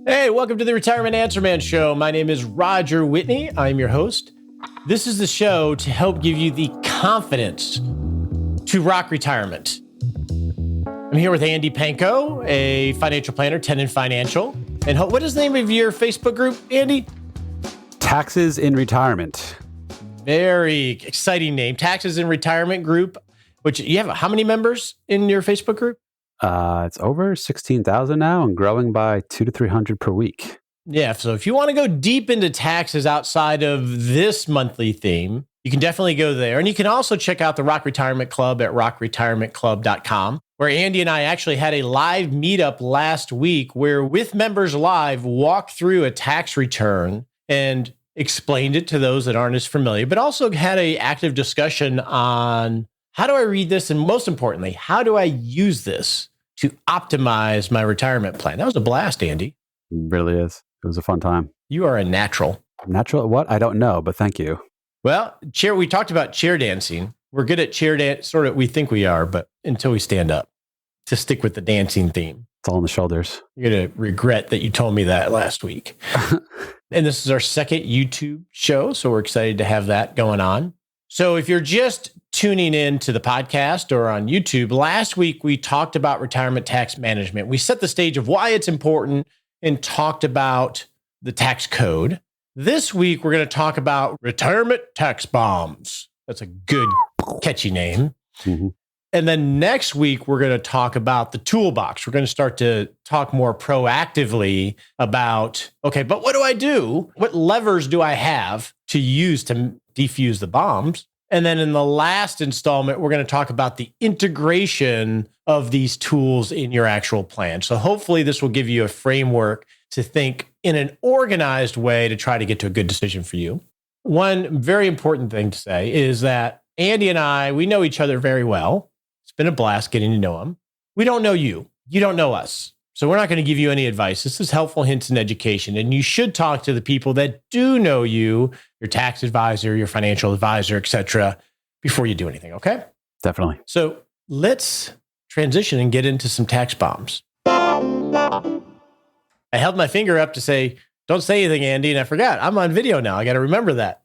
Hey, welcome to the Retirement Answer Man Show. My name is Roger Whitney. I'm your host. This is the show to help give you the confidence to rock retirement. I'm here with Andy Panko, a financial planner, Tenon Financial. And what is the name of your Facebook group, Andy? Taxes in Retirement. Very exciting name. Taxes in Retirement Group, which you have how many members in your Facebook group? It's over 16,000 now and growing by 200 to 300 per week. Yeah. So if you want to go deep into taxes outside of this monthly theme, you can definitely go there. And you can also check out the Rock Retirement Club at rockretirementclub.com, where Andy and I actually had a live meetup last week where with members live walked through a tax return and explained it to those that aren't as familiar, but also had an active discussion on how do I read this? And most importantly, how do I use this to optimize my retirement plan? That was a blast, Andy. It really is. It was a fun time. You are a natural. Natural at what? I don't know, but thank you. Well, we talked about chair dancing. We're good at chair dance, sort of, we think we are, but until we stand up, to stick with the dancing theme. It's all on the shoulders. You're going to regret that you told me that last week. And this is our second YouTube show, so we're excited to have that going on. So if you're just tuning in to the podcast or on YouTube, last week we talked about retirement tax management. We set the stage of why it's important and talked about the tax code. This week we're going to talk about retirement tax bombs. That's a good, catchy name. Mm-hmm. And then next week we're going to talk about the toolbox. We're going to start to talk more proactively about, okay, but what do I do? What levers do I have to use to defuse the bombs? And then in the last installment, we're going to talk about the integration of these tools in your actual plan. So hopefully this will give you a framework to think in an organized way to try to get to a good decision for you. One very important thing to say is that Andy and I, we know each other very well. It's been a blast getting to know him. We don't know you. You don't know us. So we're not going to give you any advice. This is helpful hints and education. And you should talk to the people that do know you, your tax advisor, your financial advisor, et cetera, before you do anything, okay? Definitely. So let's transition and get into some tax bombs. I held my finger up to say, don't say anything, Andy, and I forgot. I'm on video now. I got to remember that.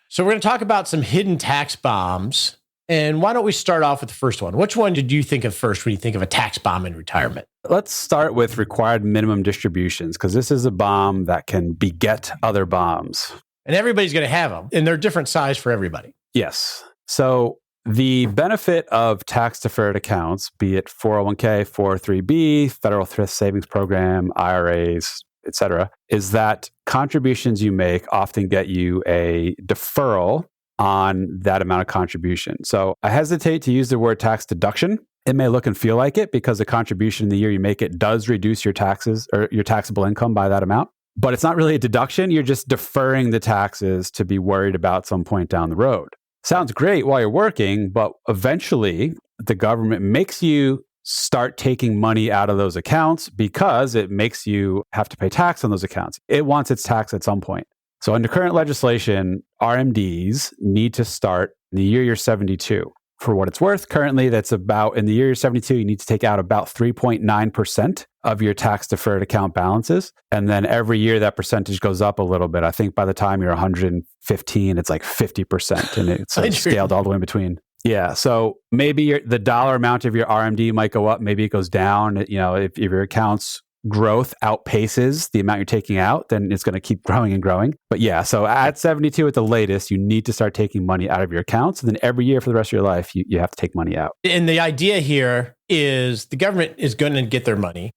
So we're going to talk about some hidden tax bombs. And why don't we start off with the first one? Which one did you think of first when you think of a tax bomb in retirement? Let's start with required minimum distributions, because this is a bomb that can beget other bombs. And everybody's going to have them, and they're different size for everybody. Yes. So the benefit of tax-deferred accounts, be it 401k, 403b, Federal Thrift Savings Program, IRAs, et cetera, is that contributions you make often get you a deferral on that amount of contribution. So I hesitate to use the word tax deduction. It may look and feel like it because the contribution in the year you make it does reduce your taxes or your taxable income by that amount. But it's not really a deduction. You're just deferring the taxes to be worried about some point down the road. Sounds great while you're working, but eventually the government makes you start taking money out of those accounts because it makes you have to pay tax on those accounts. It wants its tax at some point. So under current legislation, RMDs need to start in the year you're 72. For what it's worth, currently that's about, in the year you're 72, you need to take out about 3.9% of your tax deferred account balances. And then every year that percentage goes up a little bit. I think by the time you're 115, it's like 50%. And it's scaled all the way in between. Yeah. So maybe the dollar amount of your RMD might go up. Maybe it goes down. You know, if your account's growth outpaces the amount you're taking out, then it's going to keep growing and growing. But yeah, so at 72 at the latest, you need to start taking money out of your accounts. And then every year for the rest of your life, you have to take money out. And the idea here is the government is going to get their money.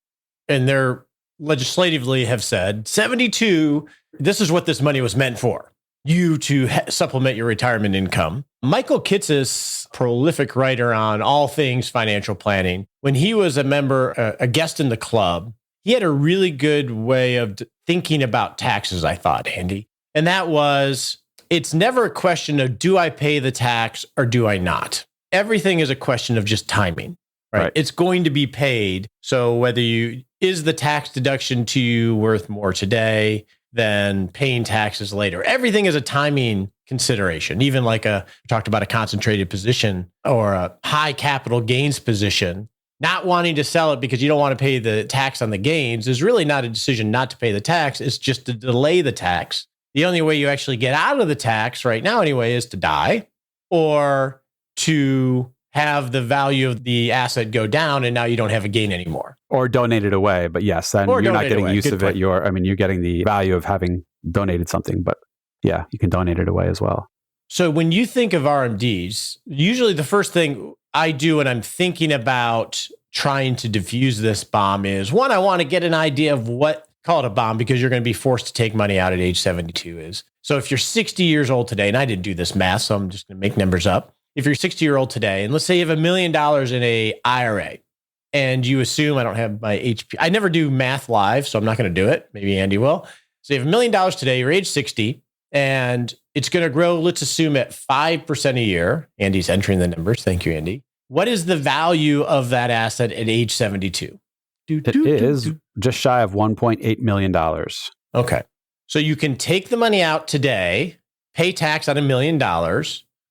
And they're legislatively have said, 72, this is what this money was meant for. You to supplement your retirement income. Michael Kitces, prolific writer on all things financial planning, when he was a member, a guest in the club, he had a really good way of thinking about taxes, I thought, Andy. And that was, it's never a question of, do I pay the tax or do I not? Everything is a question of just timing, right? It's going to be paid. So whether is the tax deduction to you worth more today than paying taxes later? Everything is a timing consideration. Even like we talked about a concentrated position or a high capital gains position. not wanting to sell it because you don't want to pay the tax on the gains is really not a decision not to pay the tax. It's just to delay the tax. The only way you actually get out of the tax right now anyway is to die or to have the value of the asset go down and now you don't have a gain anymore. Or donate it away. But yes, then you're not getting use of it. You're getting the value of having donated something. But yeah, you can donate it away as well. So when you think of RMDs, usually the first thing I do when I'm thinking about trying to defuse this bomb is, one, I want to get an idea of what, call it a bomb because you're going to be forced to take money out at age 72 is. So if you're 60 years old today, and I didn't do this math, so I'm just going to make numbers up. If you're 60-year-old today, and let's say you have $1 million in a IRA, and you assume, I don't have my HP, I never do math live, so I'm not going to do it. Maybe Andy will. So you have $1 million today, you're age 60, and it's going to grow, let's assume at 5% a year. Andy's entering the numbers. Thank you, Andy. What is the value of that asset at age 72? It is just shy of $1.8 million. Okay. So you can take the money out today, pay tax on $1 million,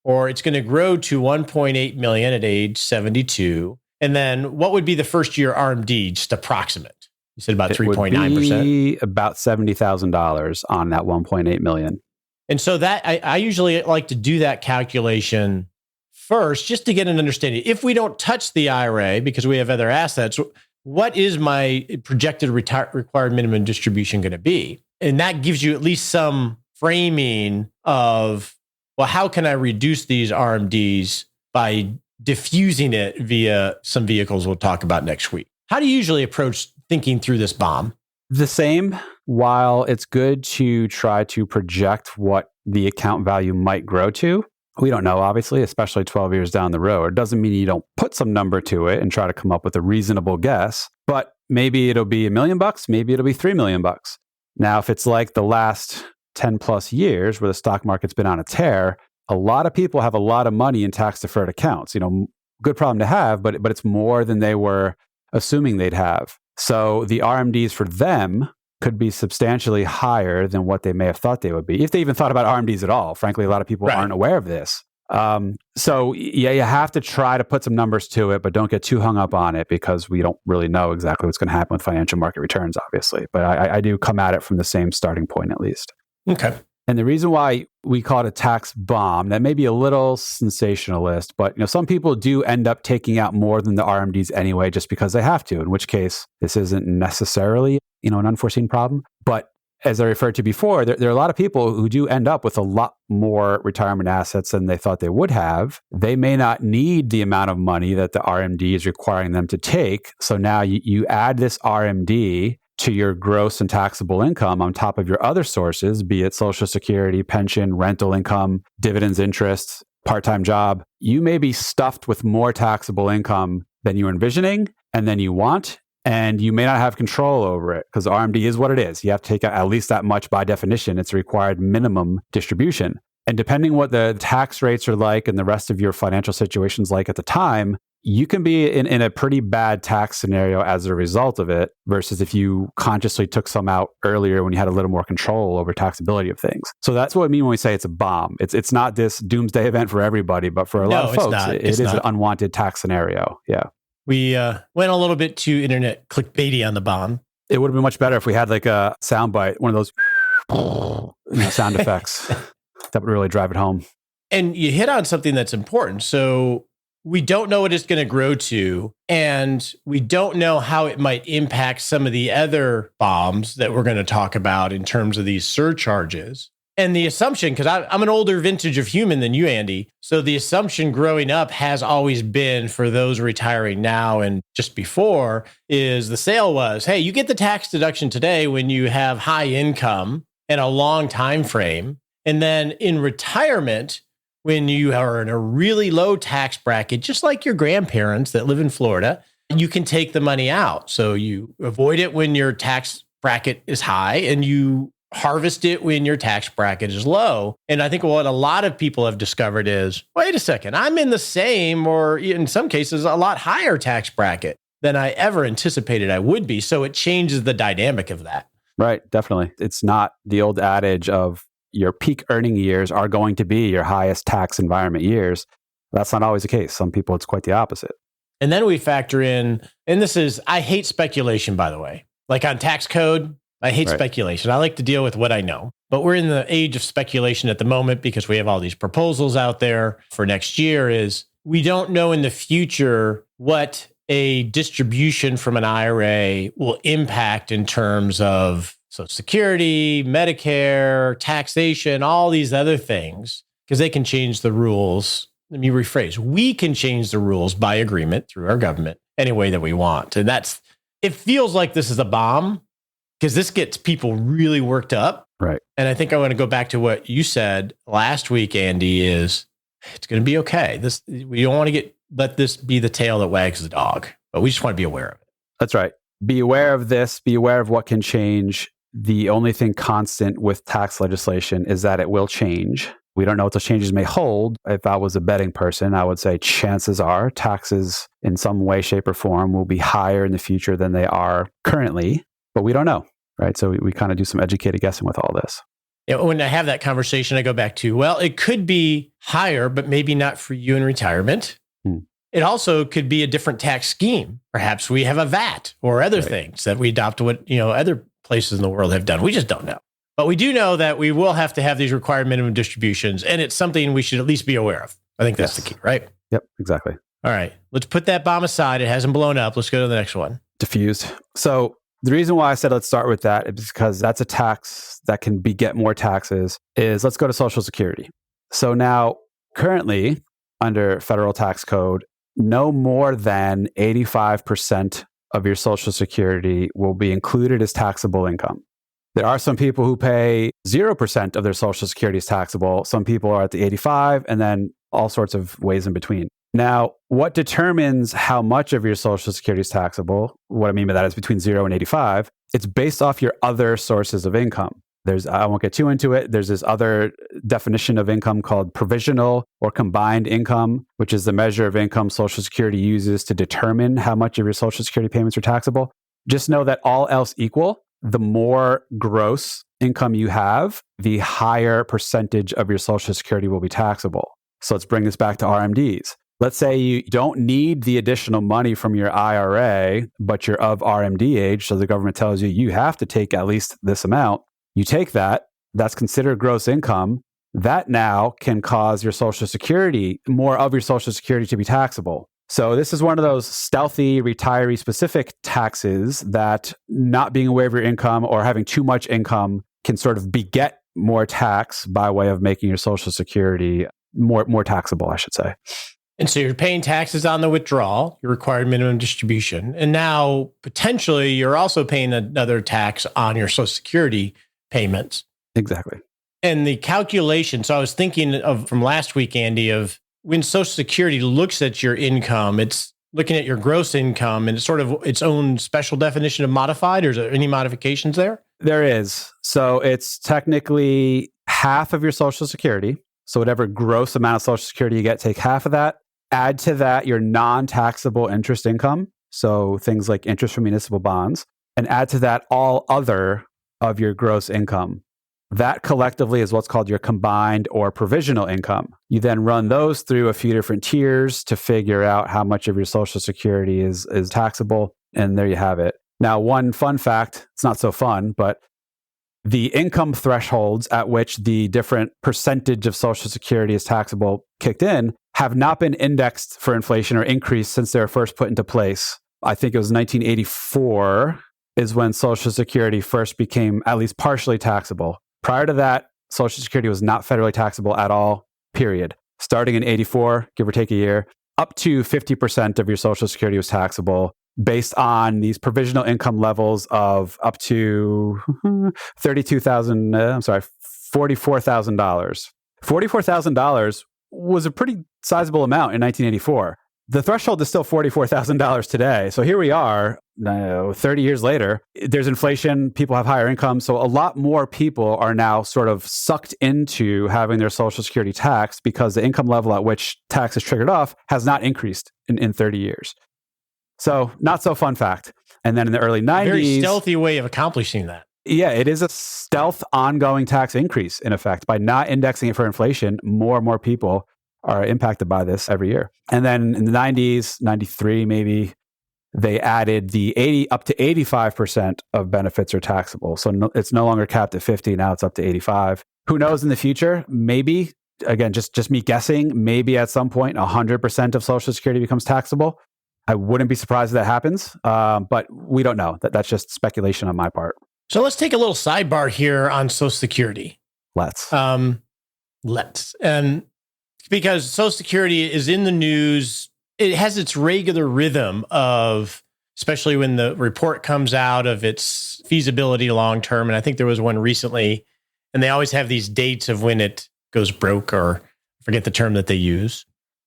or it's going to grow to 1.8 million at age 72. And then what would be the first year RMD, just approximate? You said about 3.9%. About $70,000 on that 1.8 million. And so that I usually like to do that calculation first, just to get an understanding. If we don't touch the IRA because we have other assets, what is my projected required minimum distribution going to be? And that gives you at least some framing of, well, how can I reduce these RMDs by diffusing it via some vehicles we'll talk about next week? How do you usually approach thinking through this bomb? The same. While it's good to try to project what the account value might grow to, we don't know, obviously, especially 12 years down the road. It doesn't mean you don't put some number to it and try to come up with a reasonable guess, but maybe it'll be $1 million, maybe it'll be $3 million. Now, if it's like the last 10 plus years where the stock market's been on a tear, a lot of people have a lot of money in tax deferred accounts. Good problem to have, but it's more than they were assuming they'd have. So the RMDs for them could be substantially higher than what they may have thought they would be, if they even thought about RMDs at all. Frankly, a lot of people aren't aware of this. So yeah, you have to try to put some numbers to it, but don't get too hung up on it because we don't really know exactly what's going to happen with financial market returns, obviously. But I do come at it from the same starting point, at least. Okay. And the reason why we call it a tax bomb, that may be a little sensationalist, but some people do end up taking out more than the RMDs anyway, just because they have to, in which case this isn't necessarily, an unforeseen problem. But as I referred to before, there are a lot of people who do end up with a lot more retirement assets than they thought they would have. They may not need the amount of money that the RMD is requiring them to take. So now you add this RMD to your gross and taxable income on top of your other sources, be it Social Security, pension, rental income, dividends, interest, part-time job. You may be stuffed with more taxable income than you're envisioning and than you want, and you may not have control over it because RMD is what it is. You have to take out at least that much by definition. It's a required minimum distribution. And depending what the tax rates are like and the rest of your financial situation's like at the time, you can be in a pretty bad tax scenario as a result of it versus if you consciously took some out earlier when you had a little more control over taxability of things. So that's what I mean when we say it's a bomb. It's not this doomsday event for everybody, but for a lot of folks, it is an unwanted tax scenario. Yeah. We went a little bit too internet clickbaity on the bomb. It would have been much better if we had like a soundbite, one of those sound effects. That would really drive it home. And you hit on something that's important. So we don't know what it's going to grow to, and we don't know how it might impact some of the other bombs that we're going to talk about in terms of these surcharges. And the assumption, because I'm an older vintage of human than you, Andy, so the assumption growing up has always been for those retiring now and just before is the sale was, hey, you get the tax deduction today when you have high income and a long time frame. And then in retirement, when you are in a really low tax bracket, just like your grandparents that live in Florida, you can take the money out. So you avoid it when your tax bracket is high and you harvest it when your tax bracket is low. And I think what a lot of people have discovered is, wait a second, I'm in the same or in some cases a lot higher tax bracket than I ever anticipated I would be. So it changes the dynamic of that. Right, definitely. It's not the old adage of your peak earning years are going to be your highest tax environment years. That's not always the case. Some people, it's quite the opposite. And then we factor in, and I hate speculation, by the way. Like on tax code, I hate speculation. I like to deal with what I know. But we're in the age of speculation at the moment because we have all these proposals out there for next year. Is we don't know in the future what a distribution from an IRA will impact in terms of Social Security, Medicare, taxation, all these other things, because they can change the rules. Let me rephrase. We can change the rules by agreement through our government any way that we want. And it feels like this is a bomb because this gets people really worked up. Right. And I think I want to go back to what you said last week, Andy, is it's going to be okay. We don't want to let this be the tail that wags the dog, but we just want to be aware of it. That's right. Be aware of this, be aware of what can change. The only thing constant with tax legislation is that it will change. We don't know what those changes may hold. If I was a betting person, I would say chances are taxes in some way, shape, or form will be higher in the future than they are currently, but we don't know, right? So we kind of do some educated guessing with all this. When I have that conversation, I go back to, well, it could be higher, but maybe not for you in retirement. It also could be a different tax scheme. Perhaps we have a VAT or other things that we adopt what other places in the world have done. We just don't know. But we do know that we will have to have these required minimum distributions, and it's something we should at least be aware of. I think that's the key, right? Yep, exactly. All right, let's put that bomb aside. It hasn't blown up. Let's go to the next one. Diffused. So the reason why I said let's start with that is because that's a tax that can beget more taxes. Let's go to Social Security. So now, currently, under federal tax code, no more than 85% of your Social Security will be included as taxable income. There are some people who pay 0% of their Social Security as taxable. Some people are at the 85, and then all sorts of ways in between. Now, what determines how much of your Social Security is taxable? What I mean by that is between 0 and 85. It's based off your other sources of income. I won't get too into it. There's this other definition of income called provisional or combined income, which is the measure of income Social Security uses to determine how much of your Social Security payments are taxable. Just know that all else equal, the more gross income you have, the higher percentage of your Social Security will be taxable. So let's bring this back to RMDs. Let's say you don't need the additional money from your IRA, but you're of RMD age, so the government tells you have to take at least this amount. You take that's considered gross income. That now can cause your Social Security, more of your Social Security to be taxable. So this is one of those stealthy retiree-specific taxes that not being aware of your income or having too much income can sort of beget more tax by way of making your Social Security more taxable, I should say. And so you're paying taxes on the withdrawal, your required minimum distribution. And now potentially you're also paying another tax on your Social Security payments. Exactly. And the calculation, so I was thinking of from last week, Andy, of when Social Security looks at your income, it's looking at your gross income and it's sort of its own special definition of modified, or is there any modifications there? There is. So it's technically half of your Social Security. So whatever gross amount of Social Security you get, take half of that. Add to that your non-taxable interest income. So things like interest from municipal bonds, and add to that all other of your gross income. That collectively is what's called your combined or provisional income. You then run those through a few different tiers to figure out how much of your Social Security is taxable. And there you have it. Now, one fun fact, it's not so fun, but the income thresholds at which the different percentage of Social Security is taxable kicked in have not been indexed for inflation or increased since they were first put into place. I think it was 1984 is when Social Security first became at least partially taxable. Prior to that, Social Security was not federally taxable at all, period. Starting in 84, give or take a year, up to 50% of your Social Security was taxable based on these provisional income levels of up to $44,000. $44,000 was a pretty sizable amount in 1984. The threshold is still $44,000 today. So here we are, 30 years later. There's inflation, people have higher income. So a lot more people are now sort of sucked into having their Social Security taxed because the income level at which tax is triggered off has not increased in 30 years. So not so fun fact. And then in the early 90s... Very stealthy way of accomplishing that. Yeah, it is a stealth ongoing tax increase, in effect. By not indexing it for inflation, more and more people are impacted by this every year. And then in the 90s, 93 maybe, they added the 80 up to 85% of benefits are taxable. So it's no longer capped at 50. Now it's up to 85. Who knows in the future? Maybe, again, just me guessing, maybe at some point 100% of Social Security becomes taxable. I wouldn't be surprised if that happens, but we don't know. That's just speculation on my part. So let's take a little sidebar here on Social Security. Let's. And because Social Security is in the news, it has its regular rhythm of, especially when the report comes out of its feasibility long-term. And I think there was one recently, and they always have these dates of when it goes broke, or I forget the term that they use.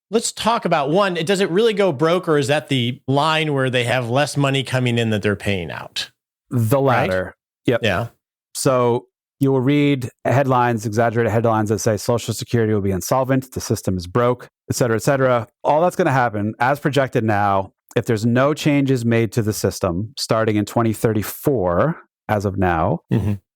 Let's talk about one. Does it really go broke, or is that the line where they have less money coming in that they're paying out? The latter. Right? Yep. Yeah. So you will read headlines, exaggerated headlines that say Social Security will be insolvent, the system is broke, et cetera, et cetera. All that's going to happen, as projected now, if there's no changes made to the system starting in 2034, as of now,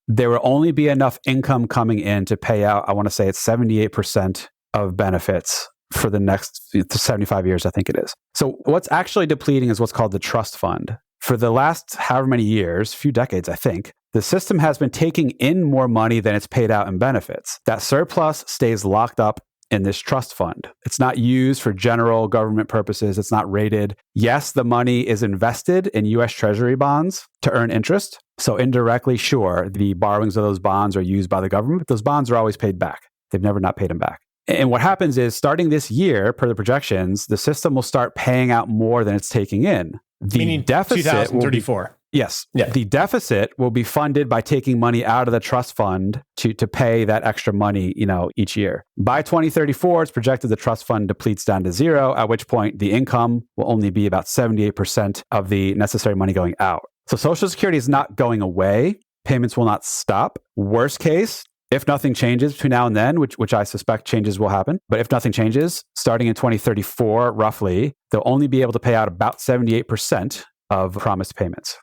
there will only be enough income coming in to pay out, I want to say it's 78% of benefits for the next 75 years, I think it is. So what's actually depleting is what's called the trust fund. For the last however many years, few decades, I think, the system has been taking in more money than it's paid out in benefits. That surplus stays locked up in this trust fund. It's not used for general government purposes. It's not rated. Yes, the money is invested in US Treasury bonds to earn interest. So indirectly, sure, the borrowings of those bonds are used by the government, but those bonds are always paid back. They've never not paid them back. And what happens is, starting this year, per the projections, the system will start paying out more than it's taking in. Meaning deficit 2034. Yes. Yeah. The deficit will be funded by taking money out of the trust fund to pay that extra money, each year. By 2034, it's projected the trust fund depletes down to zero, at which point the income will only be about 78% of the necessary money going out. So Social Security is not going away. Payments will not stop. Worst case, if nothing changes between now and then, which I suspect changes will happen, but if nothing changes, starting in 2034, roughly, they'll only be able to pay out about 78% of promised payments.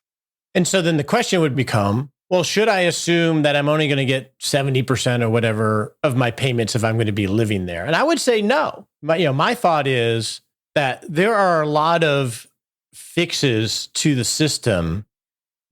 And so then the question would become, well, should I assume that I'm only going to get 70% or whatever of my payments if I'm going to be living there? And I would say no. My thought is that there are a lot of fixes to the system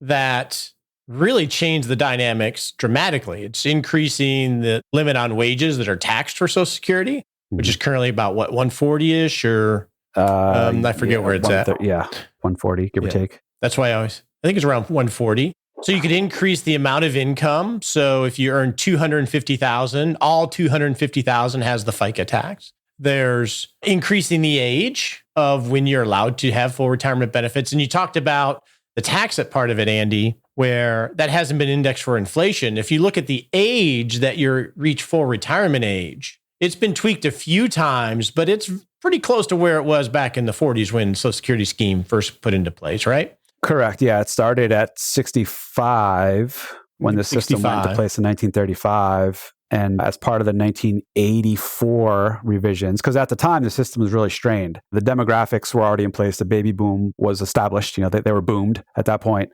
that really change the dynamics dramatically. It's increasing the limit on wages that are taxed for Social Security, which is currently about 140-ish, or I forget where it's at. 140, give or take. That's why I think it's around 140. So you could increase the amount of income. So if you earn $250,000, all $250,000 has the FICA tax. There's increasing the age of when you're allowed to have full retirement benefits. And you talked about the tax part of it, Andy, where that hasn't been indexed for inflation. If you look at the age that you reach full retirement age, it's been tweaked a few times, but it's pretty close to where it was back in the 40s when Social Security scheme first put into place, right? Correct. Yeah, it started at 65 when the system went into place in 1935. And as part of the 1984 revisions, because at the time the system was really strained. The demographics were already in place. The baby boom was established. They were boomed at that point.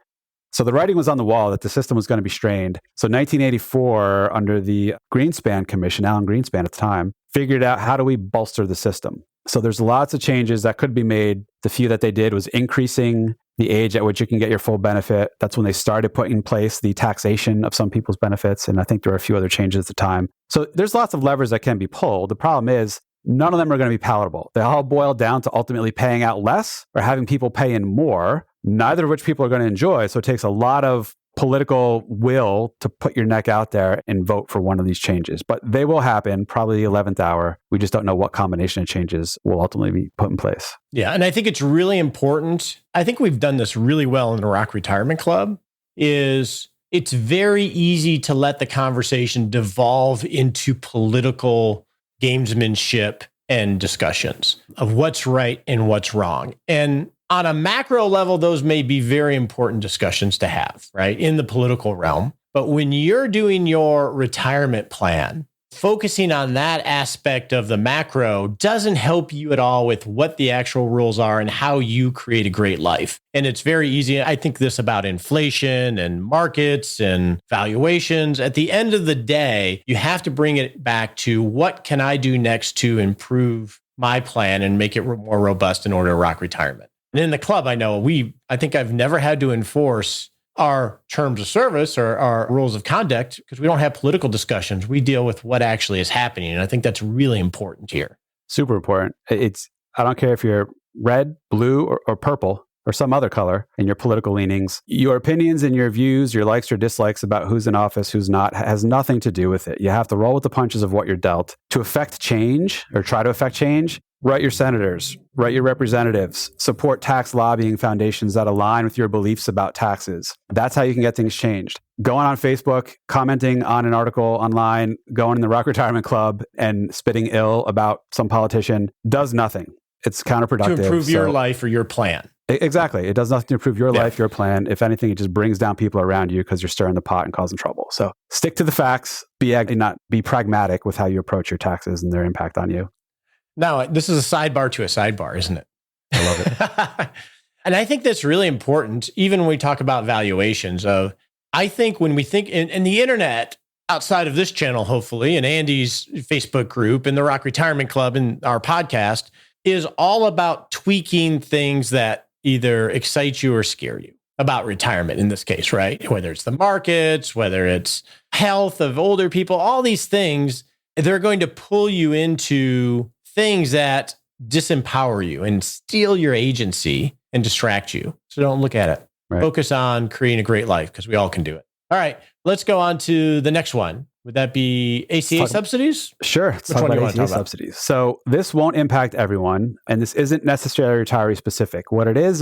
So the writing was on the wall that the system was going to be strained. So 1984, under the Greenspan Commission, Alan Greenspan at the time, figured out how do we bolster the system. So there's lots of changes that could be made. The few that they did was increasing the age at which you can get your full benefit. That's when they started putting in place the taxation of some people's benefits. And I think there were a few other changes at the time. So there's lots of levers that can be pulled. The problem is none of them are going to be palatable. They all boil down to ultimately paying out less or having people pay in more, neither of which people are going to enjoy. So it takes a lot of political will to put your neck out there and vote for one of these changes. But they will happen, probably the 11th hour. We just don't know what combination of changes will ultimately be put in place. Yeah, and I think it's really important. I think we've done this really well in the Rock Retirement Club, is it's very easy to let the conversation devolve into political gamesmanship and discussions of what's right and what's wrong. And on a macro level, those may be very important discussions to have, right, in the political realm. But when you're doing your retirement plan, focusing on that aspect of the macro doesn't help you at all with what the actual rules are and how you create a great life. And it's very easy. I think this about inflation and markets and valuations. At the end of the day, you have to bring it back to what can I do next to improve my plan and make it more robust in order to rock retirement. And in the club, I think I've never had to enforce our terms of service or our rules of conduct because we don't have political discussions. We deal with what actually is happening. And I think that's really important here. Super important. I don't care if you're red, blue, or purple, or some other color in your political leanings. Your opinions and your views, your likes or dislikes about who's in office, who's not, has nothing to do with it. You have to roll with the punches of what you're dealt. To affect change or try to affect change, write your senators, write your representatives, support tax lobbying foundations that align with your beliefs about taxes. That's how you can get things changed. Going on Facebook, commenting on an article online, going in the Rock Retirement Club and spitting ill about some politician does nothing. It's counterproductive. To improve your life or your plan. Exactly. It does nothing to improve your life, your plan. If anything, it just brings down people around you because you're stirring the pot and causing trouble. So stick to the facts, be pragmatic with how you approach your taxes and their impact on you. Now, this is a sidebar to a sidebar, isn't it? I love it. And I think that's really important, even when we talk about valuations I think when we think in the internet, outside of this channel, hopefully, and Andy's Facebook group and the Rock Retirement Club and our podcast, is all about tweaking things that either excite you or scare you about retirement in this case, right? Whether it's the markets, whether it's health of older people, all these things, they're going to pull you into things that disempower you and steal your agency and distract you. So don't look at it. Right. Focus on creating a great life because we all can do it. All right, let's go on to the next one. Would that be ACA subsidies? Sure. Let's talk about ACA subsidies. So this won't impact everyone, and this isn't necessarily retiree specific. What it is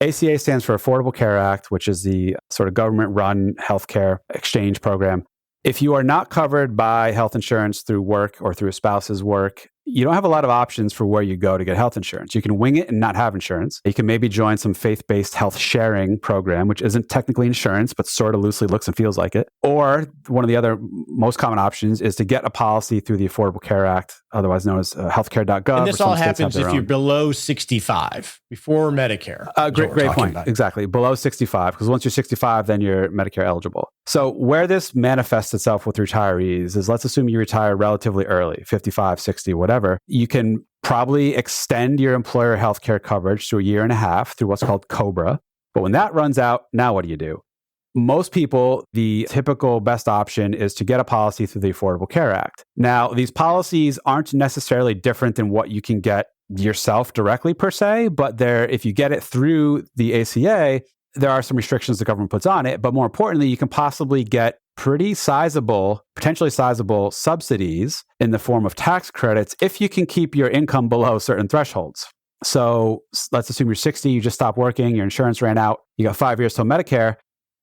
ACA stands for Affordable Care Act, which is the sort of government-run healthcare exchange program. If you are not covered by health insurance through work or through a spouse's work, you don't have a lot of options for where you go to get health insurance. You can wing it and not have insurance. You can maybe join some faith-based health sharing program, which isn't technically insurance, but sort of loosely looks and feels like it. Or one of the other most common options is to get a policy through the Affordable Care Act, otherwise known as healthcare.gov. And this all happens if you're below 65, before Medicare. Great point. Exactly. Below 65, because once you're 65, then you're Medicare eligible. So where this manifests itself with retirees is, let's assume you retire relatively early, 55, 60, whatever. You can probably extend your employer healthcare coverage to a year and a half through what's called COBRA. But when that runs out, now what do? Most people, the typical best option is to get a policy through the Affordable Care Act. Now, these policies aren't necessarily different than what you can get yourself directly per se, but if you get it through the ACA, there are some restrictions the government puts on it. But more importantly, you can possibly get pretty potentially sizable subsidies in the form of tax credits if you can keep your income below certain thresholds. So let's assume you're 60, you just stopped working, your insurance ran out, you got 5 years till Medicare.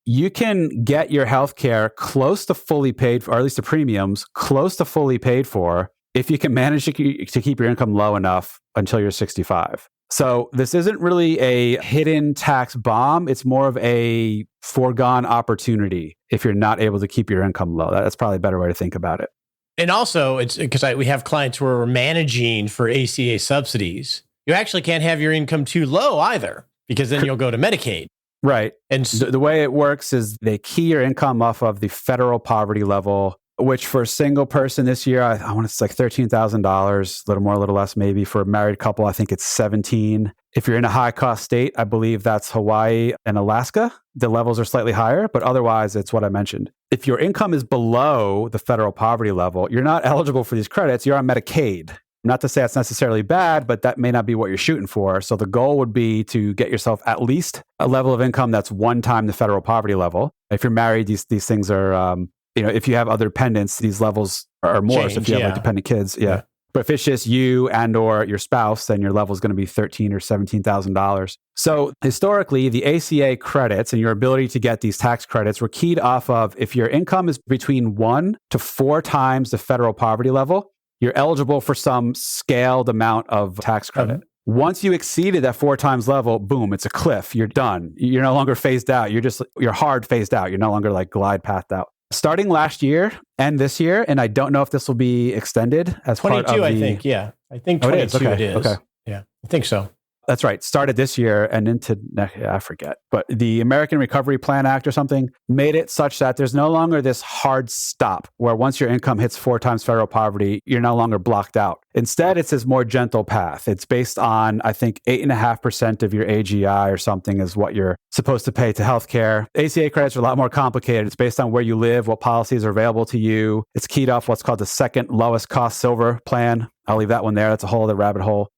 You can get your health care close to fully paid for, or at least the premiums close to fully paid for, if you can manage to keep your income low enough until you're 65. So this isn't really a hidden tax bomb. It's more of a foregone opportunity if you're not able to keep your income low. That's probably a better way to think about it. And also, it's because we have clients who are managing for ACA subsidies. You actually can't have your income too low either, because then you'll go to Medicaid. Right. And the way it works is they key your income off of the federal poverty level, which for a single person this year, I want it's like $13,000, a little more, a little less maybe. For a married couple, I think it's 17. If you're in a high cost state, I believe that's Hawaii and Alaska. The levels are slightly higher, but otherwise it's what I mentioned. If your income is below the federal poverty level, you're not eligible for these credits. You're on Medicaid. Not to say that's necessarily bad, but that may not be what you're shooting for. So the goal would be to get yourself at least a level of income that's 1 time the federal poverty level. If you're married, these things are, if you have other dependents, these levels are more. Change, so if you have like dependent kids, yeah. But if it's just you and or your spouse, then your level is going to be $13,000 or $17,000. So historically, the ACA credits and your ability to get these tax credits were keyed off of if your income is between 1 to 4 times the federal poverty level, you're eligible for some scaled amount of tax credit. Once you exceeded that 4 times level, boom, it's a cliff. You're done. You're no longer phased out. You're hard phased out. You're no longer like glide pathed out. Starting last year and this year, and I don't know if this will be extended as part of 22, the... I think. Yeah. I think Oh, 22 Okay. it is. Okay. Yeah. I think so. That's right. Started this year and into, I forget, but the American Recovery Plan Act or something made it such that there's no longer this hard stop where once your income hits 4 times federal poverty, you're no longer blocked out. Instead, it's this more gentle path. It's based on, I think, 8.5% of your AGI or something is what you're supposed to pay to healthcare. ACA credits are a lot more complicated. It's based on where you live, what policies are available to you. It's keyed off what's called the second lowest cost silver plan. I'll leave that one there. That's a whole other rabbit hole.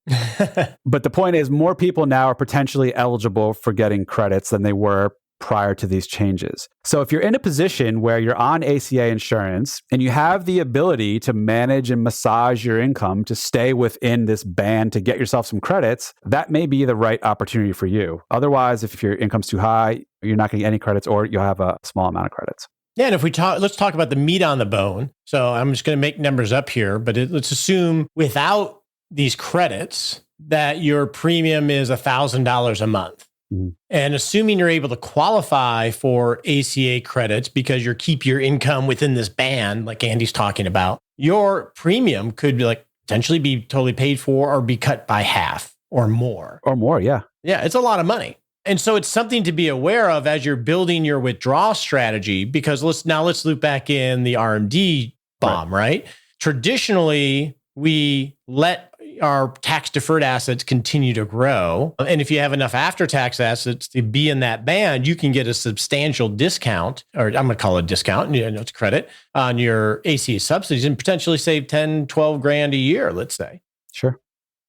But the point is, more people now are potentially eligible for getting credits than they were prior to these changes. So if you're in a position where you're on ACA insurance and you have the ability to manage and massage your income to stay within this band to get yourself some credits, that may be the right opportunity for you. Otherwise, if your income's too high, you're not going to get any credits or you'll have a small amount of credits. Yeah, and if let's talk about the meat on the bone. So I'm just going to make numbers up here, but let's assume without these credits that your premium is $1,000 a month. Mm-hmm. And assuming you're able to qualify for ACA credits because you keep your income within this band, like Andy's talking about, your premium could be potentially be totally paid for or be cut by half or more. Or more, yeah. Yeah, it's a lot of money. And so it's something to be aware of as you're building your withdrawal strategy, because let's loop back in the RMD bomb, right? Traditionally, we let our tax deferred assets continue to grow. And if you have enough after-tax assets to be in that band, you can get a substantial discount, or I'm going to call it a discount, it's credit on your ACA subsidies and potentially save 10, 12 grand a year, let's say. Sure.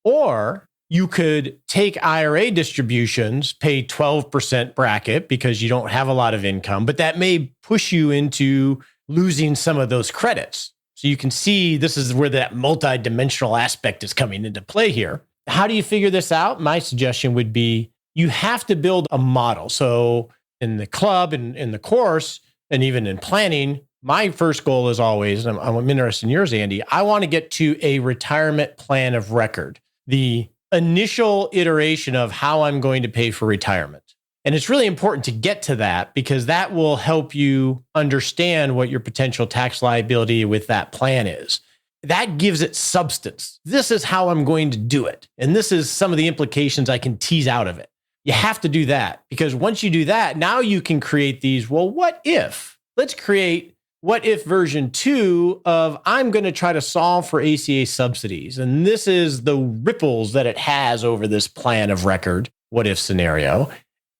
Or you could take IRA distributions, pay 12% bracket because you don't have a lot of income, but that may push you into losing some of those credits. So you can see this is where that multidimensional aspect is coming into play here. How do you figure this out? My suggestion would be you have to build a model. So in the club and in the course, and even in planning, my first goal is always, and I'm interested in yours, Andy, I want to get to a retirement plan of record. The initial iteration of how I'm going to pay for retirement. And it's really important to get to that because that will help you understand what your potential tax liability with that plan is. That gives it substance. This is how I'm going to do it. And this is some of the implications I can tease out of it. You have to do that because once you do that, now you can create these, well, what if? Let's create what if version 2 of I'm going to try to solve for ACA subsidies. And this is the ripples that it has over this plan of record, what if scenario,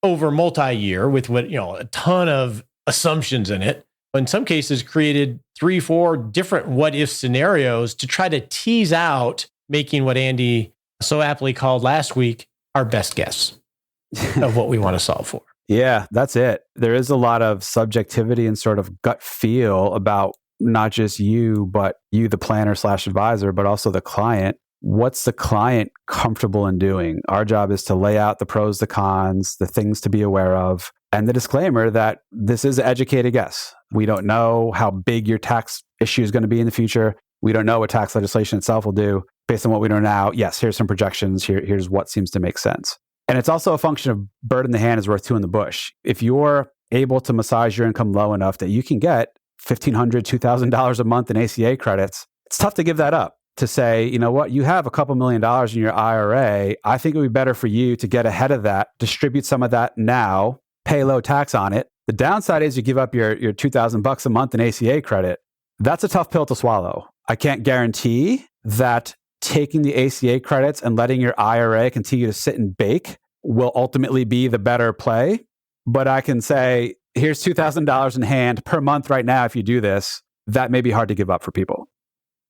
over multi-year with a ton of assumptions in it. In some cases, created 3-4 different what if scenarios to try to tease out making what Andy so aptly called last week our best guess of what we want to solve for. Yeah, that's it. There is a lot of subjectivity and sort of gut feel about not just you, but you, the planner / advisor, but also the client. What's the client comfortable in doing? Our job is to lay out the pros, the cons, the things to be aware of, and the disclaimer that this is an educated guess. We don't know how big your tax issue is going to be in the future. We don't know what tax legislation itself will do. Based on what we know now, yes, here's some projections. Here's what seems to make sense. And it's also a function of bird in the hand is worth two in the bush. If you're able to massage your income low enough that you can get $1,500, $2,000 a month in ACA credits, it's tough to give that up. To say, you know what, you have a couple $1 million in your IRA. I think it would be better for you to get ahead of that, distribute some of that now, pay low tax on it. The downside is you give up your $2,000 a month in ACA credit. That's a tough pill to swallow. I can't guarantee that taking the ACA credits and letting your IRA continue to sit and bake will ultimately be the better play. But I can say, here's $2,000 in hand per month right now. If you do this, that may be hard to give up for people.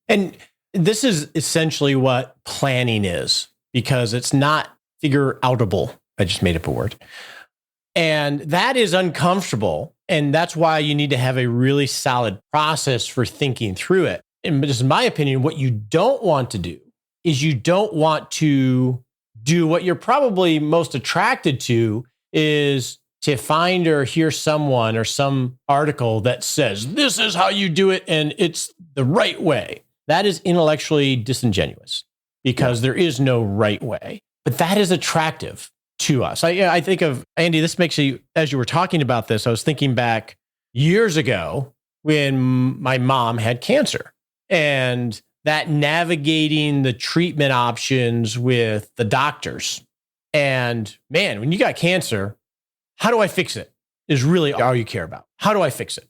And this is essentially what planning is, because it's not figure-outable. I just made up a word. And that is uncomfortable. And that's why you need to have a really solid process for thinking through it. And this is my opinion, what you don't want to do is you don't want to do what you're probably most attracted to is to find or hear someone or some article that says, this is how you do it and it's the right way. That is intellectually disingenuous because there is no right way. But that is attractive to us. I think of, Andy, this makes you, as you were talking about this, I was thinking back years ago when my mom had cancer, and that navigating the treatment options with the doctors. And man, when you got cancer, how do I fix it is really all you care about. How do I fix it?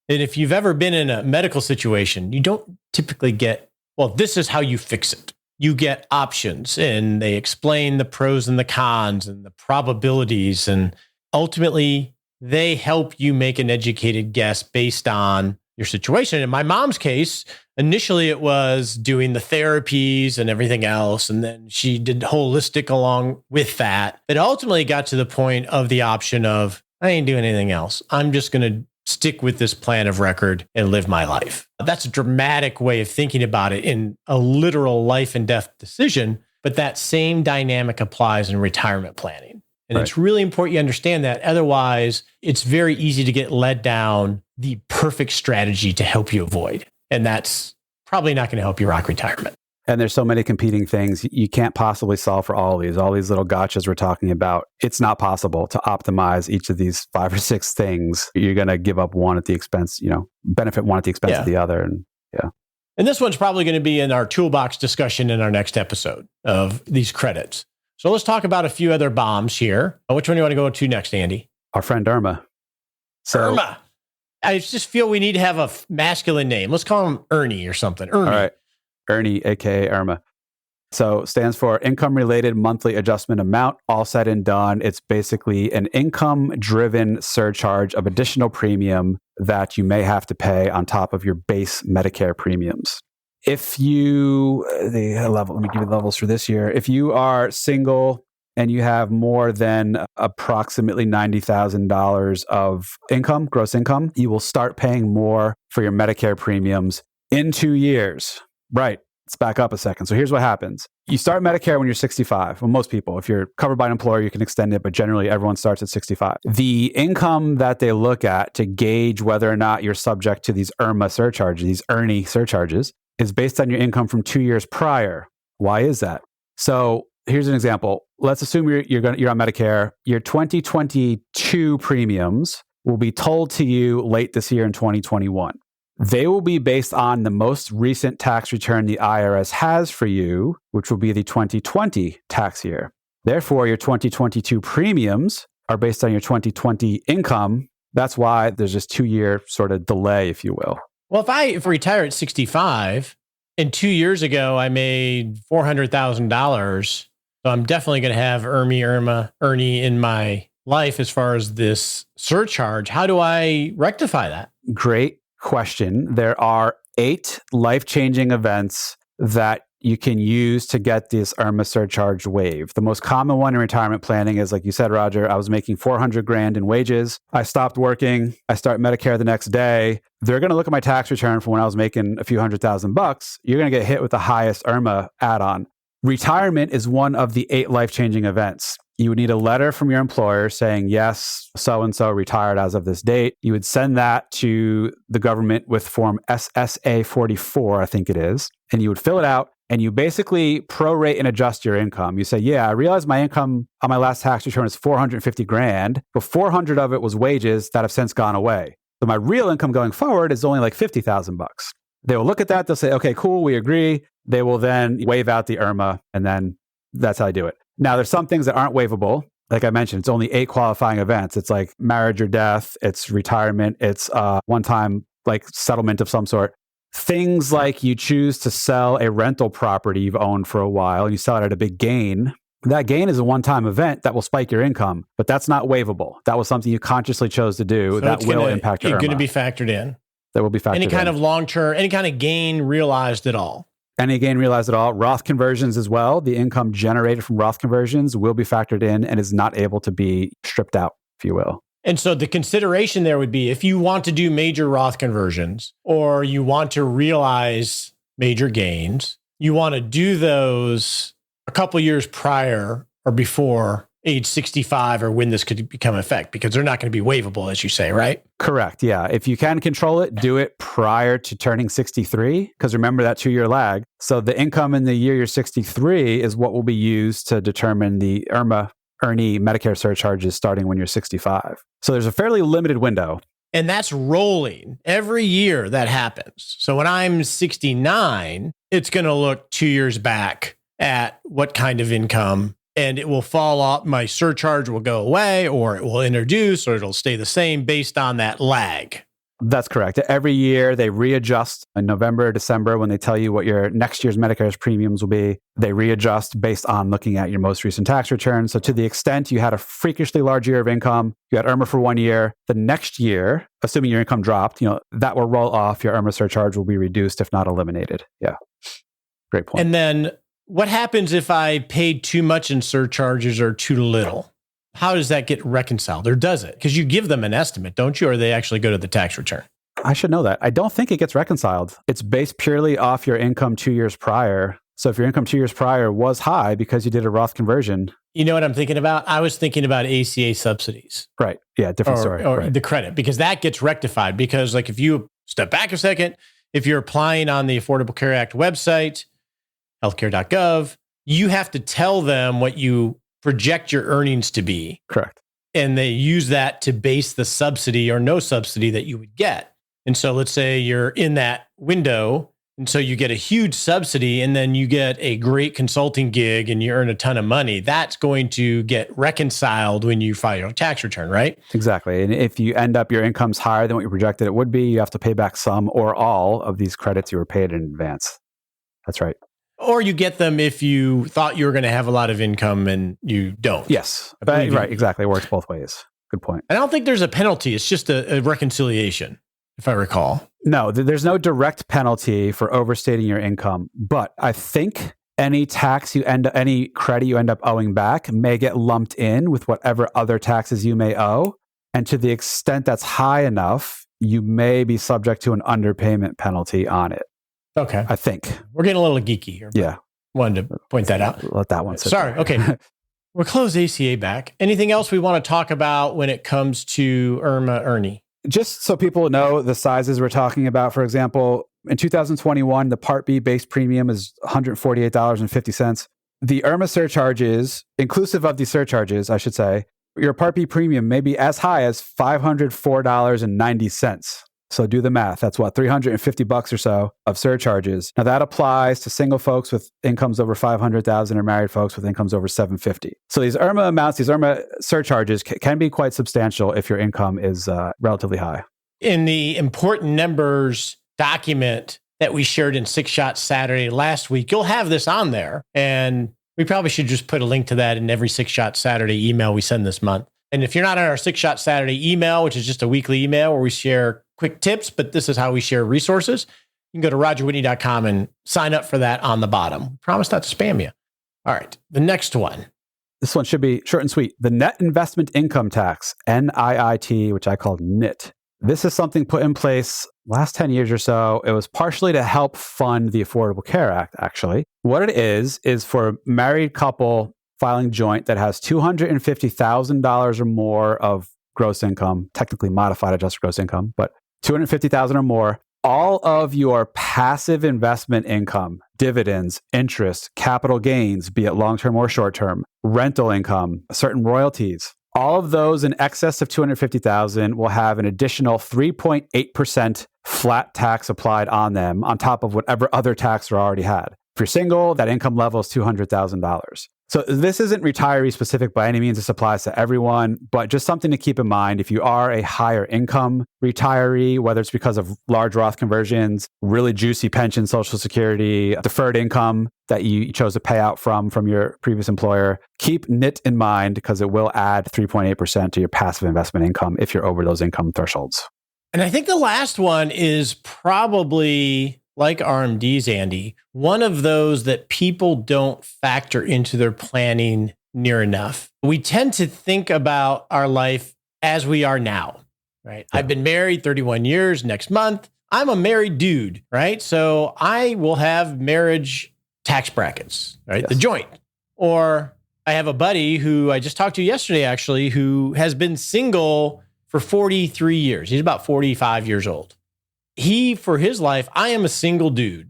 And if you've ever been in a medical situation, you don't typically get, well, this is how you fix it. You get options, and they explain the pros and the cons and the probabilities. And ultimately, they help you make an educated guess based on your situation. In my mom's case, initially it was doing the therapies and everything else. And then she did holistic along with that. It ultimately got to the point of the option of, I ain't doing anything else. I'm just going to stick with this plan of record and live my life. That's a dramatic way of thinking about it in a literal life and death decision. But that same dynamic applies in retirement planning. And It's really important you understand that. Otherwise, it's very easy to get led down the perfect strategy to help you avoid. And that's probably not going to help you rock retirement. And there's so many competing things. You can't possibly solve for all these little gotchas we're talking about. It's not possible to optimize each of these 5 or 6 things. You're going to give up one at the expense, benefit one at the expense of the other. And this one's probably going to be in our toolbox discussion in our next episode of these credits. So let's talk about a few other bombs here. Which one do you want to go to next, Andy? Our friend IRMAA. IRMAA. I just feel we need to have a masculine name. Let's call him Ernie or something. Ernie. All right. Ernie, aka IRMAA. So stands for Income-Related Monthly Adjustment Amount. All said and done, it's basically an income-driven surcharge of additional premium that you may have to pay on top of your base Medicare premiums. If you, let me give you the levels for this year. If you are single and you have more than approximately $90,000 of income, gross income, you will start paying more for your Medicare premiums in 2 years. Right. Let's back up a second. So here's what happens. You start Medicare when you're 65. Well, most people, if you're covered by an employer, you can extend it, but generally everyone starts at 65. The income that they look at to gauge whether or not you're subject to these IRMAA surcharges, these Ernie surcharges, is based on your income from 2 years prior. Why is that? So here's an example. Let's assume you're on Medicare. Your 2022 premiums will be told to you late this year in 2021. They will be based on the most recent tax return the IRS has for you, which will be the 2020 tax year. Therefore, your 2022 premiums are based on your 2020 income. That's why there's this 2-year sort of delay, if you will. Well, if I retire at 65 and 2 years ago I made $400,000, so I'm definitely going to have Ernie in my life as far as this surcharge. How do I rectify that? Great question. There are 8 life-changing events that you can use to get this IRMAA surcharge waived. The most common one in retirement planning is, like you said, Roger, I was making $400,000 in wages. I stopped working. I start Medicare the next day. They're going to look at my tax return from when I was making a few $100,000. You're going to get hit with the highest IRMAA add-on. Retirement is one of the 8 life-changing events. You would need a letter from your employer saying, yes, so-and-so retired as of this date. You would send that to the government with form SSA 44, I think it is, and you would fill it out. And you basically prorate and adjust your income. You say, yeah, I realize my income on my last tax return is $450,000, but 400 of it was wages that have since gone away. So my real income going forward is only like $50,000. They will look at that. They'll say, okay, cool, we agree. They will then waive out the IRMAA, and then that's how I do it. Now, there's some things that aren't waivable. Like I mentioned, it's only 8 qualifying events. It's like marriage or death. It's retirement. It's one-time like settlement of some sort. Things like you choose to sell a rental property you've owned for a while, and you sell it at a big gain. That gain is a one-time event that will spike your income, but that's not waivable. That was something you consciously chose to do. So that will impact your IRMAA. It's going to be factored in. That will be factored in. Any kind of long-term, any kind of gain realized at all. Any gain realized at all. Roth conversions as well. The income generated from Roth conversions will be factored in and is not able to be stripped out, if you will. And so the consideration there would be if you want to do major Roth conversions or you want to realize major gains, you want to do those a couple years prior or before age 65 or when this could become effect, because they're not going to be waivable, as you say, right? Correct. Yeah. If you can control it, do it prior to turning 63, because remember that 2-year lag. So the income in the year you're 63 is what will be used to determine the IRMAA Ernie Medicare surcharges starting when you're 65. So there's a fairly limited window. And that's rolling every year that happens. So when I'm 69, it's going to look 2 years back at what kind of income, and it will fall off. My surcharge will go away, or it will introduce, or it'll stay the same based on that lag. That's correct. Every year they readjust in November, December, when they tell you what your next year's Medicare's premiums will be. They readjust based on looking at your most recent tax return. So to the extent you had a freakishly large year of income, you had IRMAA for 1 year, the next year, assuming your income dropped, that will roll off. Your IRMAA surcharge will be reduced, if not eliminated. Yeah. Great point. And then what happens if I paid too much in surcharges or too little? How does that get reconciled, or does it? Because you give them an estimate, don't you? Or they actually go to the tax return? I should know that. I don't think it gets reconciled. It's based purely off your income 2 years prior. So if your income 2 years prior was high because you did a Roth conversion. You know what I'm thinking about? I was thinking about ACA subsidies. Right. Yeah, different story. Or right. the credit, because that gets rectified. Because like if you step back a second, if you're applying on the Affordable Care Act website, healthcare.gov, you have to tell them what you project your earnings to be. Correct. And they use that to base the subsidy or no subsidy that you would get. And so let's say you're in that window, and so you get a huge subsidy, and then you get a great consulting gig and you earn a ton of money. That's going to get reconciled when you file your tax return, right? Exactly. And if you end up your income's higher than what you projected it would be, you have to pay back some or all of these credits you were paid in advance. That's right. Or you get them if you thought you were going to have a lot of income and you don't. Yes. Right. Exactly. It works both ways. Good point. I don't think there's a penalty. It's just a reconciliation, if I recall. No, there's no direct penalty for overstating your income. But I think any credit you end up owing back may get lumped in with whatever other taxes you may owe. And to the extent that's high enough, you may be subject to an underpayment penalty on it. Okay. I think. We're getting a little geeky here. Yeah. Wanted to point that out. Let that one sit Sorry. there. Okay. We'll close ACA back. Anything else we want to talk about when it comes to IRMAA, Ernie? Just so people know the sizes we're talking about, for example, in 2021, the Part B base premium is $148.50. The IRMAA surcharges, inclusive of the surcharges, I should say, your Part B premium may be as high as $504.90. So do the math. That's what, $350 or so of surcharges. Now that applies to single folks with incomes over $500,000 or married folks with incomes over $750,000. So these IRMAA amounts, these IRMAA surcharges can be quite substantial if your income is relatively high. In the important numbers document that we shared in Six Shot Saturday last week, you'll have this on there. And we probably should just put a link to that in every Six Shot Saturday email we send this month. And if you're not on our Six Shot Saturday email, which is just a weekly email where we share quick tips, but this is how we share resources, you can go to rogerwhitney.com and sign up for that on the bottom. Promise not to spam you. All right. The next one. This one should be short and sweet. The net investment income tax, NIIT, which I call NIIT. This is something put in place last 10 years or so. It was partially to help fund the Affordable Care Act, actually. What it is for a married couple filing joint that has $250,000 or more of gross income, technically modified adjusted gross income, but $250,000 or more, all of your passive investment income, dividends, interest, capital gains, be it long-term or short-term, rental income, certain royalties, all of those in excess of $250,000 will have an additional 3.8% flat tax applied on them on top of whatever other tax they already had. If you're single, that income level is $200,000. So this isn't retiree specific by any means. This applies to everyone, but just something to keep in mind. If you are a higher income retiree, whether it's because of large Roth conversions, really juicy pension, Social Security, deferred income that you chose to pay out from your previous employer, keep NIIT in mind because it will add 3.8% to your passive investment income if you're over those income thresholds. And I think the last one is probably, like RMDs, Andy, one of those that people don't factor into their planning near enough. We tend to think about our life as we are now, right? Yeah. I've been married 31 years next month. I'm a married dude, right? So I will have marriage tax brackets, right? Yes. The joint. Or I have a buddy who I just talked to yesterday, actually, who has been single for 43 years. He's about 45 years old. He, for his life, I am a single dude.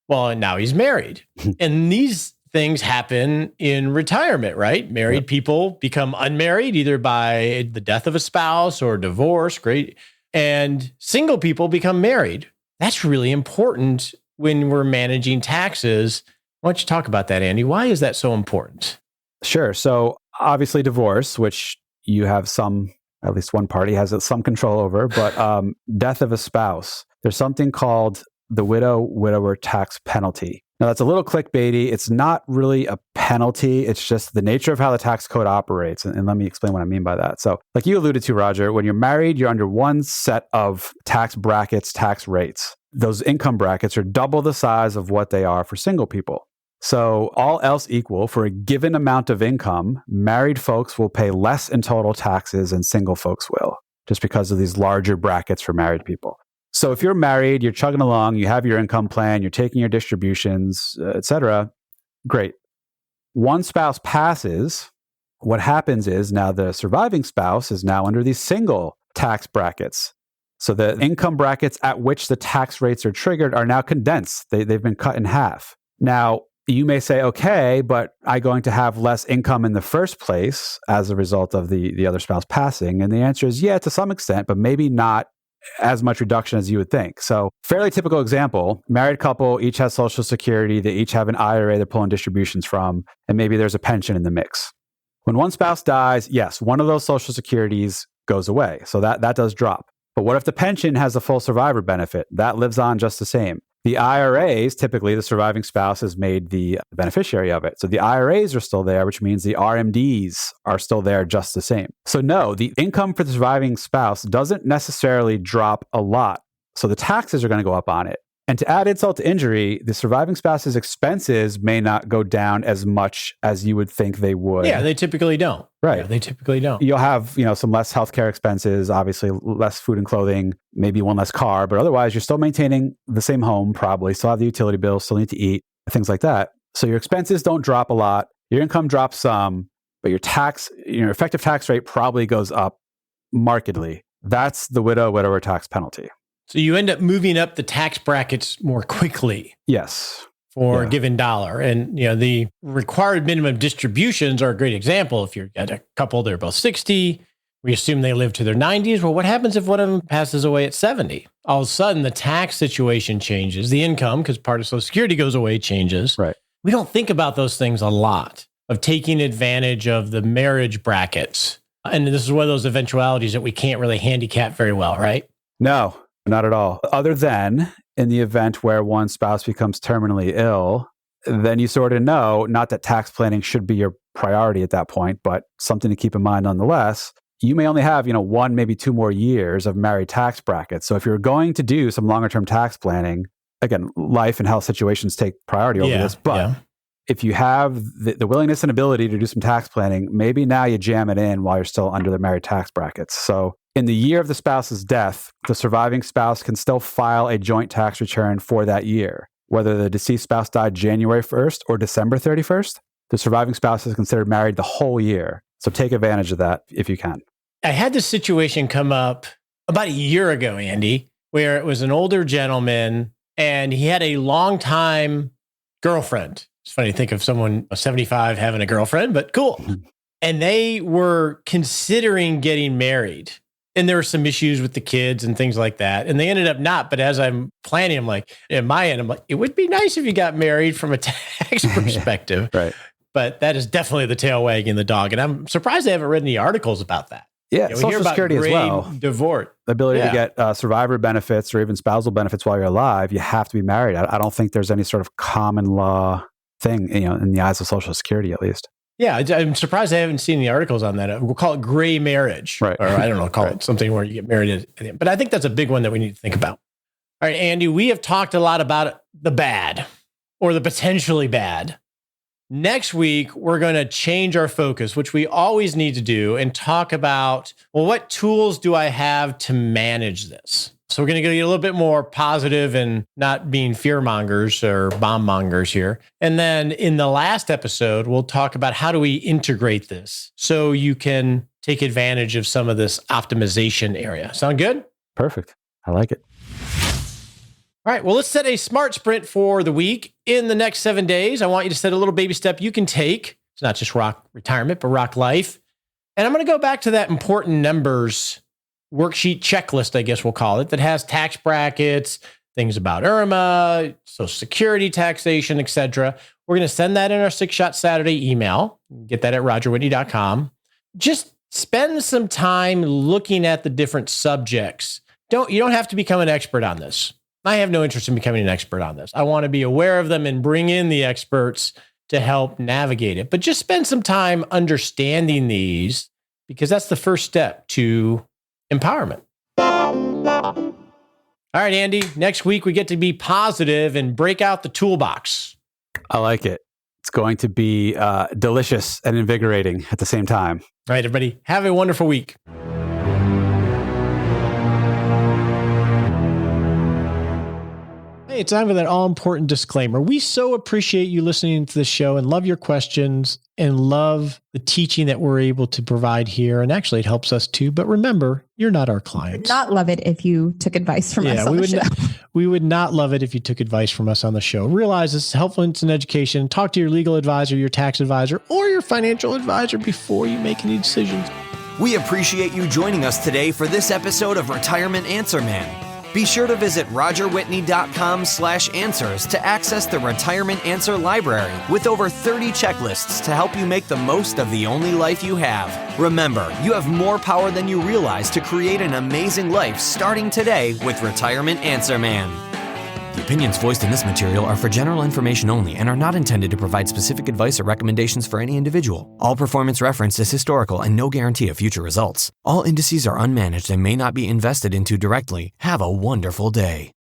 Well, and now he's married. And these things happen in retirement, right? Married people become unmarried either by the death of a spouse or divorce. Great. and single people become married. That's really important when we're managing taxes. Why don't you talk about that, Andy? Why is that so important? Sure. So obviously divorce, which you have at least one party has some control over, but death of a spouse, there's something called the widower tax penalty. Now that's a little clickbaity. It's not really a penalty. It's just the nature of how the tax code operates. And let me explain what I mean by that. So like you alluded to, Roger, when you're married, you're under one set of tax brackets, tax rates. Those income brackets are double the size of what they are for single people. So all else equal, for a given amount of income, married folks will pay less in total taxes than single folks will, just because of these larger brackets for married people. So if you're married, you're chugging along, you have your income plan, you're taking your distributions, etc., great. One spouse passes, what happens is now the surviving spouse is now under these single tax brackets. So the income brackets at which the tax rates are triggered are now condensed. They've been cut in half. Now, you may say, okay, but I'm going to have less income in the first place as a result of the other spouse passing. And the answer is, yeah, to some extent, but maybe not as much reduction as you would think. So fairly typical example, married couple, each has Social Security, they each have an IRA they're pulling distributions from, and maybe there's a pension in the mix. When one spouse dies, yes, one of those Social Securities goes away. So that does drop. But what if the pension has a full survivor benefit? That lives on just the same. The IRAs, typically the surviving spouse is made the beneficiary of it. So the IRAs are still there, which means the RMDs are still there just the same. So no, the income for the surviving spouse doesn't necessarily drop a lot. So the taxes are going to go up on it. And to add insult to injury, the surviving spouse's expenses may not go down as much as you would think they would. Yeah, they typically don't. Right. Yeah, they typically don't. You'll have, some less healthcare expenses, obviously less food and clothing, maybe one less car, but otherwise you're still maintaining the same home, probably still have the utility bills, still need to eat, things like that. So your expenses don't drop a lot. Your income drops some, but your effective tax rate probably goes up markedly. That's the widower tax penalty. So you end up moving up the tax brackets more quickly. Yes. For a given dollar. And the required minimum distributions are a great example. If you're at a couple, they're both 60, we assume they live to their 90s. Well, what happens if one of them passes away at 70? All of a sudden, the tax situation changes. The income, because part of Social Security goes away, changes. Right. We don't think about those things a lot, of taking advantage of the marriage brackets. And this is one of those eventualities that we can't really handicap very well, right? No, not at all. Other than in the event where one spouse becomes terminally ill, then you sort of know, not that tax planning should be your priority at that point, but something to keep in mind nonetheless. You may only have, one, maybe 2 more years of married tax brackets. So if you're going to do some longer term tax planning, again, life and health situations take priority over this. But if you have the willingness and ability to do some tax planning, maybe now you jam it in while you're still under the married tax brackets. So in the year of the spouse's death, the surviving spouse can still file a joint tax return for that year. Whether the deceased spouse died January 1st or December 31st, the surviving spouse is considered married the whole year. So take advantage of that if you can. I had this situation come up about a year ago, Andy, where it was an older gentleman and he had a longtime girlfriend. It's funny to think of someone 75 having a girlfriend, but cool. And they were considering getting married. And there were some issues with the kids and things like that. And they ended up not. But as I'm planning, I'm like, in my end, I'm like, it would be nice if you got married from a tax perspective. Right. But that is definitely the tail wagging the dog. And I'm surprised I haven't read any articles about that. Yeah, Social Security as well. Divorce. The ability to get survivor benefits or even spousal benefits while you're alive, you have to be married. I don't think there's any sort of common law thing, in the eyes of Social Security, at least. Yeah, I'm surprised I haven't seen any articles on that. We'll call it gray marriage. Right. Or I don't know, call it something where you get married. But I think that's a big one that we need to think about. All right, Andy, we have talked a lot about the bad or the potentially bad. Next week, we're going to change our focus, which we always need to do, and talk about, well, what tools do I have to manage this? So we're going to get a little bit more positive and not being fear mongers or bomb mongers here. And then in the last episode, we'll talk about how do we integrate this so you can take advantage of some of this optimization area. Sound good? Perfect. I like it. All right, well, let's set a SMART sprint for the week. In the next 7 days, I want you to set a little baby step you can take. It's not just rock retirement, but rock life. And I'm going to go back to that important numbers worksheet checklist, I guess we'll call it, that has tax brackets, things about IRMAA, Social Security taxation, etc. We're going to send that in our 6-Shot Saturday email. Get that at rogerwhitney.com. Just spend some time looking at the different subjects. You don't have to become an expert on this. I have no interest in becoming an expert on this. I want to be aware of them and bring in the experts to help navigate it. But just spend some time understanding these, because that's the first step to empowerment. All right, Andy, next week we get to be positive and break out the toolbox. I like it. It's going to be delicious and invigorating at the same time. All right, everybody, have a wonderful week. Hey, it's time for that all-important disclaimer. We so appreciate you listening to the show and love your questions and love the teaching that we're able to provide here. And actually, it helps us too. But remember, you're not our clients. Would not love it if you took advice from us on the show. We would not love it if you took advice from us on the show. Realize this is helpful in education. Talk to your legal advisor, your tax advisor, or your financial advisor before you make any decisions. We appreciate you joining us today for this episode of Retirement Answer Man. Be sure to visit rogerwhitney.com/answers to access the Retirement Answer Library with over 30 checklists to help you make the most of the only life you have. Remember, you have more power than you realize to create an amazing life starting today with Retirement Answer Man. The opinions voiced in this material are for general information only and are not intended to provide specific advice or recommendations for any individual. All performance referenced is historical and no guarantee of future results. All indices are unmanaged and may not be invested into directly. Have a wonderful day.